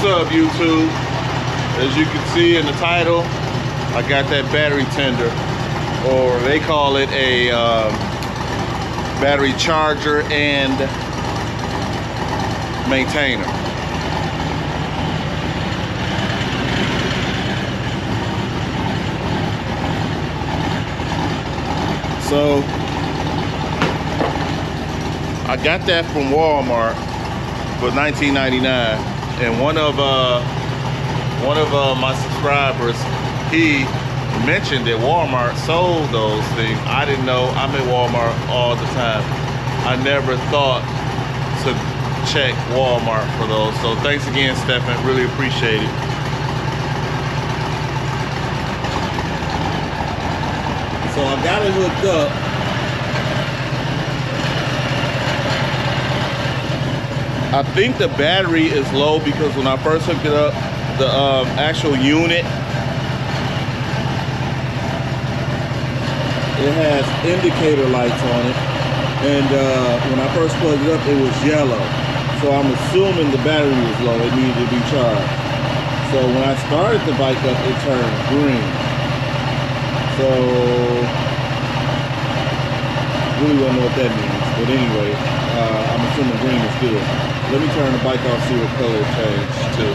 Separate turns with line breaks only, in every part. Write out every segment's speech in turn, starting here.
up, YouTube? As you can see in the title, I got that battery tender, or they call it a battery charger and maintainer. So I got that from Walmart for $19.99, and one of my subscribers, he mentioned that Walmart sold those things. I didn't know. I'm at Walmart all the time. I never thought to check Walmart for those. So thanks again, Stephen. Really appreciate it. So I got it hooked up. I think the battery is low because when I first hooked it up, the actual unit, it has indicator lights on it, and when I first plugged it up, it was yellow. So I'm assuming the battery was low, it needed to be charged. So when I started the bike up, it turned green. So really don't know what that means, but anyway, I'm assuming green is good. Let me turn the bike off, see what color it changed to.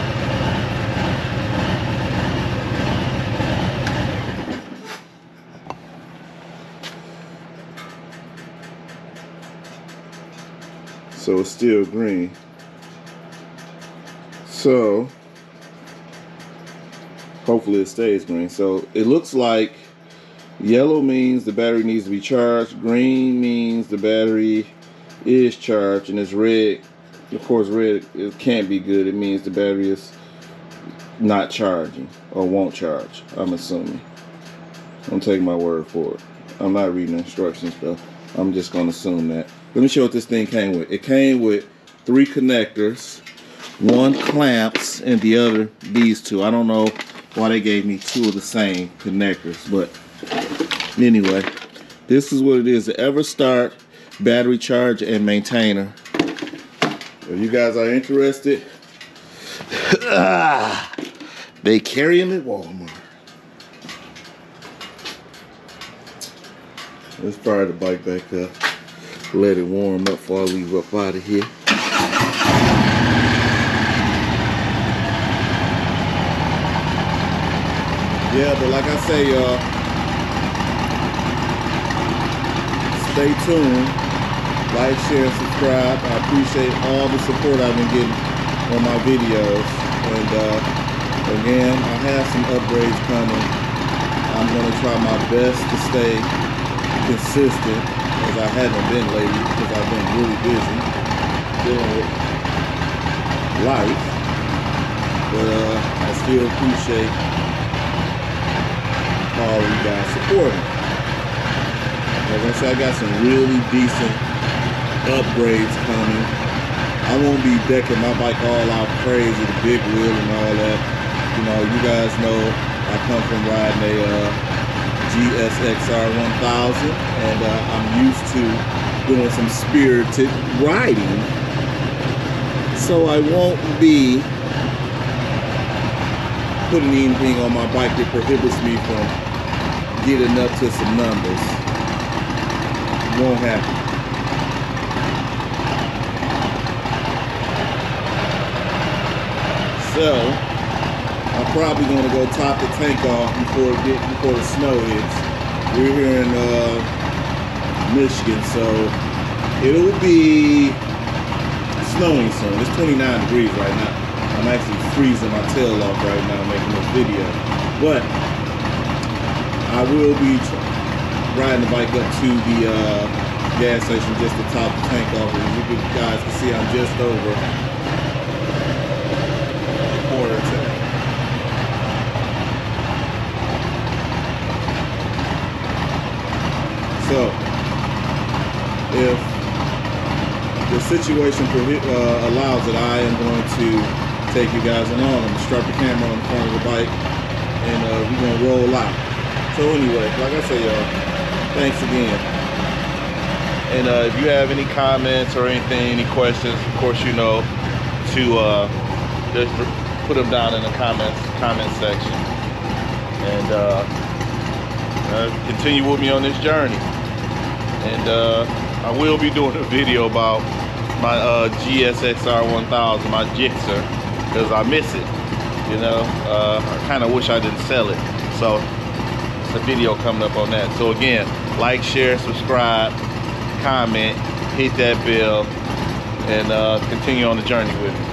So it's still green. So hopefully it stays green. So it looks like yellow means the battery needs to be charged. Green means the battery is charged, and it's red. Of course, red, it can't be good. It means the battery is not charging or won't charge, I'm assuming. Don't take my word for it. I'm not reading instructions though. I'm just gonna assume that. Let me show you what this thing came with. It came with 3 connectors, 1 clamps, and the other, these 2. I don't know why they gave me 2 of the same connectors, but anyway, this is what it is. The EverStart battery charger and maintainer. If you guys are interested, they carry them at Walmart. Let's fire the bike back up. Let it warm up before I leave up out of here. Yeah, but like I say, y'all, stay tuned. Like, share, and subscribe. I appreciate all the support I've been getting on my videos. And again, I have some upgrades coming. I'm going to try my best to stay consistent, as I haven't been lately because I've been really busy dealing with life. But I still appreciate all you guys supporting. Like I said, I got some really decent upgrades coming. I won't be decking my bike all out crazy, the big wheel and all that. You know, you guys know I come from riding a GSXR 1000, and I'm used to doing some spirited riding. So I won't be putting anything on my bike that prohibits me from getting up to some numbers. Won't happen. So I'm probably going to go top the tank off before the snow hits. We're here in Michigan, so it'll be snowing soon. It's 29 degrees right now. I'm actually freezing my tail off right now making this video. But I will be riding the bike up to the gas station just to top the tank off. As you guys can see, I'm just over a quarter tank. So, if the situation allows it, I am going to take you guys along. I'm going to strap the camera on the front of the bike, and we're going to roll out. So anyway, like I say, y'all, thanks again. And if you have any comments or anything, any questions, of course, you know, to just put them down in the comment section, and continue with me on this journey. And I will be doing a video about my GSXR 1000, my Gixxer, because I miss it. You know, I kind of wish I didn't sell it. So it's a video coming up on that. So again, like, share, subscribe, comment, hit that bell, and continue on the journey with me.